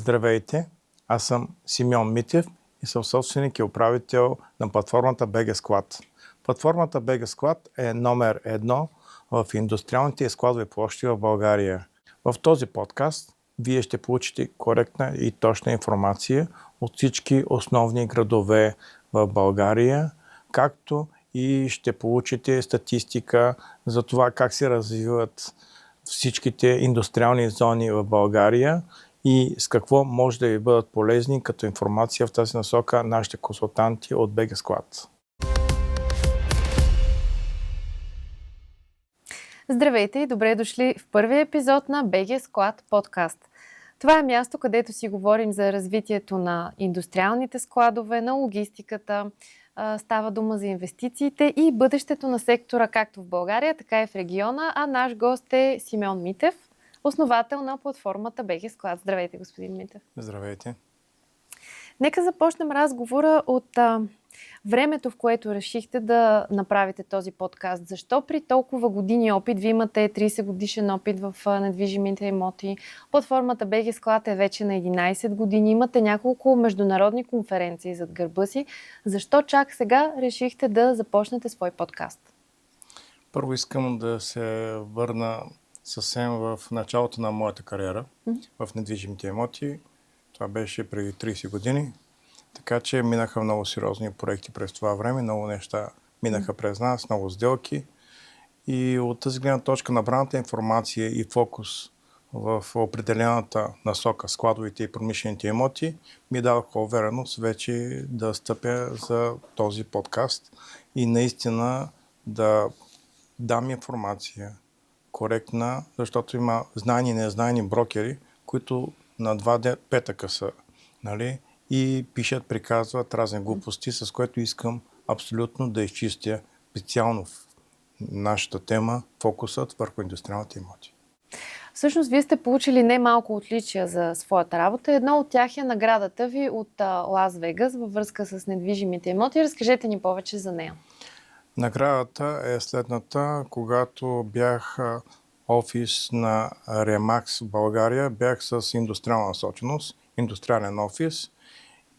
Здравейте, аз съм Симеон Митев и съм собственик и управител на платформата BG Sklad. Платформата BG Sklad е номер 1 в индустриалните и складови площи в България. В този подкаст вие ще получите коректна и точна информация от всички основни градове в България, както и ще получите статистика за това как се развиват всичките индустриални зони в България и с какво може да ви бъдат полезни като информация в тази насока нашите консултанти от BG Sklad. Здравейте и добре дошли в първия епизод на BG Sklad подкаст. Това е място, където си говорим за развитието на индустриалните складове, на логистиката, става дума за инвестициите и бъдещето на сектора както в България, така и в региона, а наш гост е Симеон Митев, основател на платформата BG Sklad. Здравейте, господин Митев. Здравейте. Нека започнем разговора от времето, в което решихте да направите този подкаст. Защо при толкова години опит, вие имате 30 годишен опит в недвижимите имоти, платформата BG Sklad е вече на 11 години, имате няколко международни конференции зад гърба си. Защо чак сега решихте да започнете свой подкаст? Първо искам да се върна съвсем в началото на моята кариера в недвижимите имоти. Това беше преди 30 години. Така че минаха много сериозни проекти през това време, много неща минаха през нас, много сделки. И от тази гледна точка набраната информация и фокус в определената насока, складовите и промишлените имоти, ми даваха увереност вече да стъпя за този подкаст и наистина да дам информация коректна, защото има знайни и незнайни брокери, които на 2 петъка са, нали? И пишат, приказват разни глупости, с което искам абсолютно да изчистя специално в нашата тема фокусът върху индустриалните имоти. Всъщност, вие сте получили немалко отличия за своята работа. Едно от тях е наградата ви от Лас Вегас във връзка с недвижимите имоти. Разкажете ни повече за нея. Наградата е следната. Когато бях офис на Remax в България, бях с индустриална насоченост, индустриален офис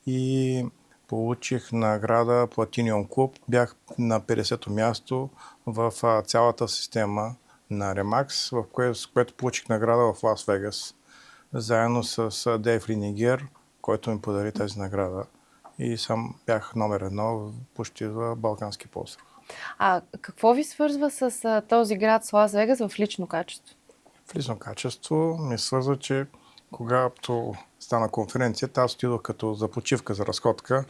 и получих награда Platinum Club. Бях на 50-то място в цялата система на Remax, с което получих награда в Лас Вегас, заедно с Дейв Линигер, който ми подари тази награда. И сам бях номер 1 почти в Балкански полуостров. А какво ви свързва с този град с Лас Вегас в лично качество? В лично качество ми свързва, че когато стана конференцията, аз отидох като за почивка, за разходка,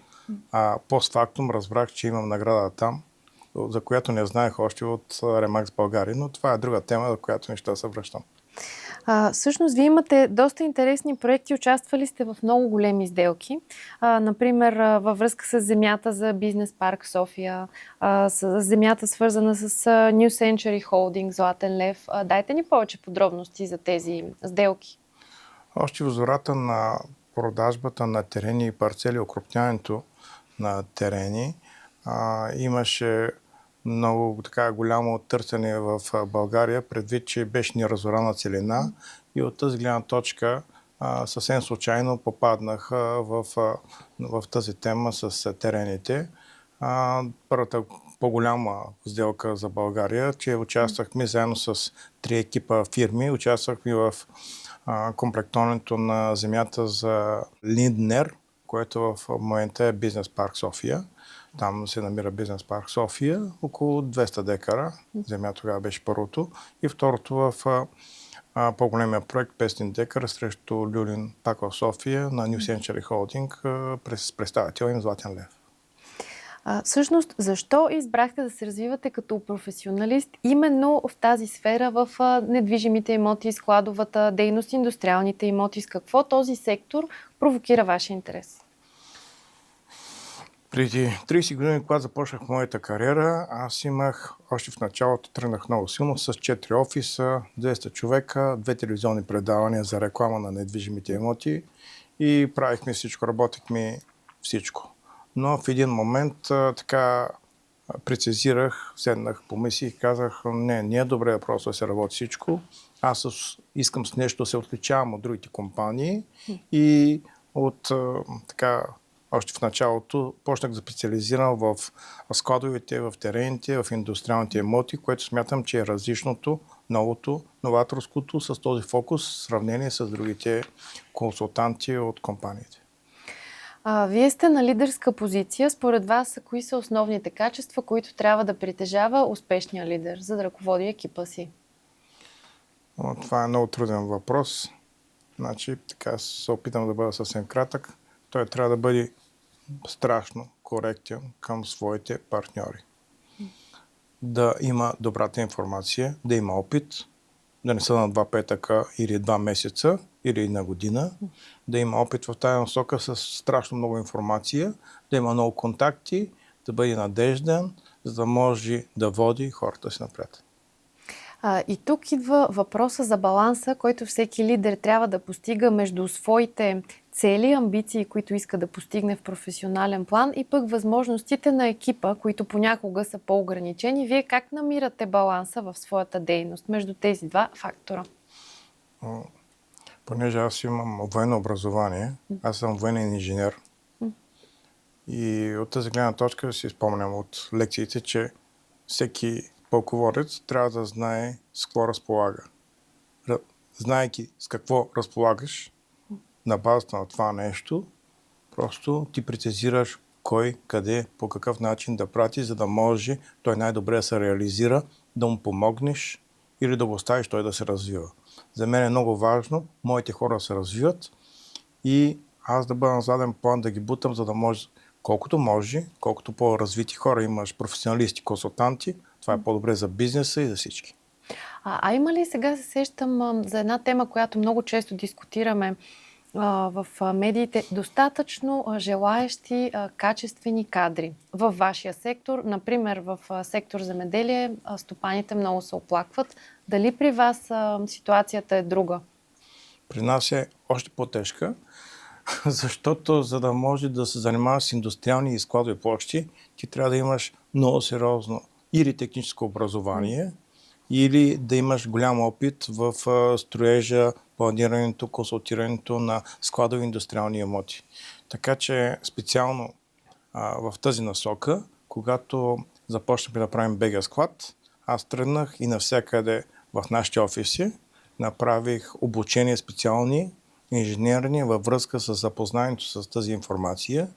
а постфактум разбрах, че имам награда там, за която не знаех още от Remax България, но това е друга тема, за която не ще се връщам. Всъщност, вие имате доста интересни проекти, участвали сте в много големи сделки. Например, във връзка с земята за Бизнес парк София, с земята свързана с New Century Holding, Златен лев. Дайте ни повече подробности за тези сделки. Още в зората на продажбата на терени и парцели, окрупняването на терени, имаше много така голямо търсене в България, предвид, че беше неразорана целина и от тази гледна точка съвсем случайно попаднах в тази тема с терените. Първата по-голяма сделка за България, че участвахме заедно с 3 екипа фирми, участвахме в комплектоването на земята за Линднер, което в момента е Бизнес парк София. Там се намира Бизнес парк София, около 200 декара. Земя тогава беше първото. И второто в по-големия проект 500 декара срещу Люлин, пак в София, на New Century Holding, през представител им Златен лев. Всъщност, защо избрахте да се развивате като професионалист именно в тази сфера, в недвижимите имоти, складовата дейност, индустриалните имоти? С какво този сектор провокира вашия интерес? Преди 30 години, когато започнах моята кариера, аз имах, още в началото тръгнах много силно с 4 офиса, 200 човека, 2 телевизионни предавания за реклама на недвижимите имоти и правихме всичко, работихме всичко. Но в един момент така прецизирах, седнах, помислих и казах, не е добре да просто да се работи всичко. искам с нещо да се отличавам от другите компании и от още в началото почнах да специализирам в складовете, в терените, в индустриалните имоти, което смятам, че е различното, новото, новаторското с този фокус в сравнение с другите консултанти от компаниите. Вие сте на лидерска позиция. Според вас, кои са основните качества, които трябва да притежава успешния лидер, за да ръководи екипа си? Това е много труден въпрос. Значи, така се опитам да бъда съвсем кратък. Той трябва да бъде страшно коректен към своите партньори. Да има добрата информация, да има опит, да не са на 2 петъка или 2 месеца, или на година, да има опит в тази насока с страшно много информация, да има много контакти, да бъде надежден, за да може да води хората си напред. И тук идва въпроса за баланса, който всеки лидер трябва да постига между своите цели, амбиции, които иска да постигне в професионален план и пък възможностите на екипа, които понякога са по-ограничени. Вие как намирате баланса в своята дейност между тези два фактора? Понеже аз имам военно образование, аз съм военен инженер и от тази гледна точка си спомням от лекциите, че всеки пълководец трябва да знае с какво разполага. Знаейки с какво разполагаш, на базата на това нещо, просто ти прецизираш кой, къде, по какъв начин да прати, за да може той най-добре да се реализира, да му помогнеш или да го оставиш той да се развива. За мен е много важно моите хора да се развиват и аз да бъда на заден план да ги бутам, за да може колкото по-развити хора имаш, професионалисти, консултанти, това е по-добре за бизнеса и за всички. Има ли, сега се сещам за една тема, която много често дискутираме в медиите, достатъчно желаещи качествени кадри във вашия сектор? Например, в сектор земеделие стопаните много се оплакват. Дали при вас ситуацията е друга? При нас е още по-тежка, защото за да може да се занимаваш с индустриални и складови площи, ти трябва да имаш много сериозно или техническо образование, или да имаш голям опит в строежа, планирането, консултирането на складови индустриални имоти. Така че специално в тази насока, когато започнахме да правим БГ склад, аз тръгнах и навсякъде в нашите офиси направих обучение специални инженерни във връзка с запознанието с тази информация.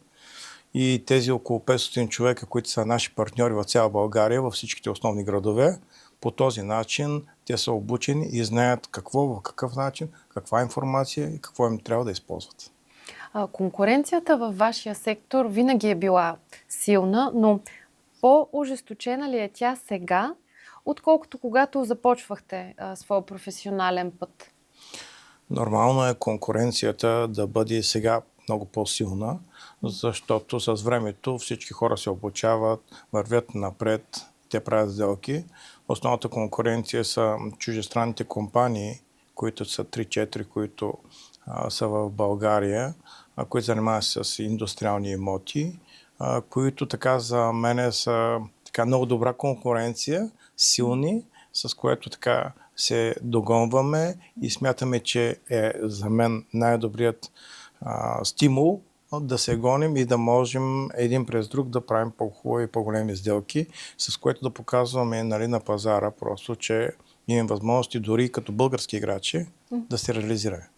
И тези около 500 човека, които са наши партньори в цяла България, във всичките основни градове, по този начин те са обучени и знаят какво, в какъв начин, каква информация и какво им трябва да използват. Конкуренцията във вашия сектор винаги е била силна, но по-ожесточена ли е тя сега, отколкото когато започвахте своя професионален път? Нормално е конкуренцията да бъде сега много по-силна, защото с времето всички хора се обучават, вървят напред, те правят сделки. Основната конкуренция са чуждестранните компании, които са 3-4, които са в България, които занимават се с индустриални имоти, които така за мен са така много добра конкуренция, силни, с което така се догонваме и смятаме, че е за мен най-добрият стимул да се гоним и да можем един през друг да правим по-хубави и по-големи сделки, с което да показваме на пазара просто, че имаме възможности дори като български играчи да се реализираме.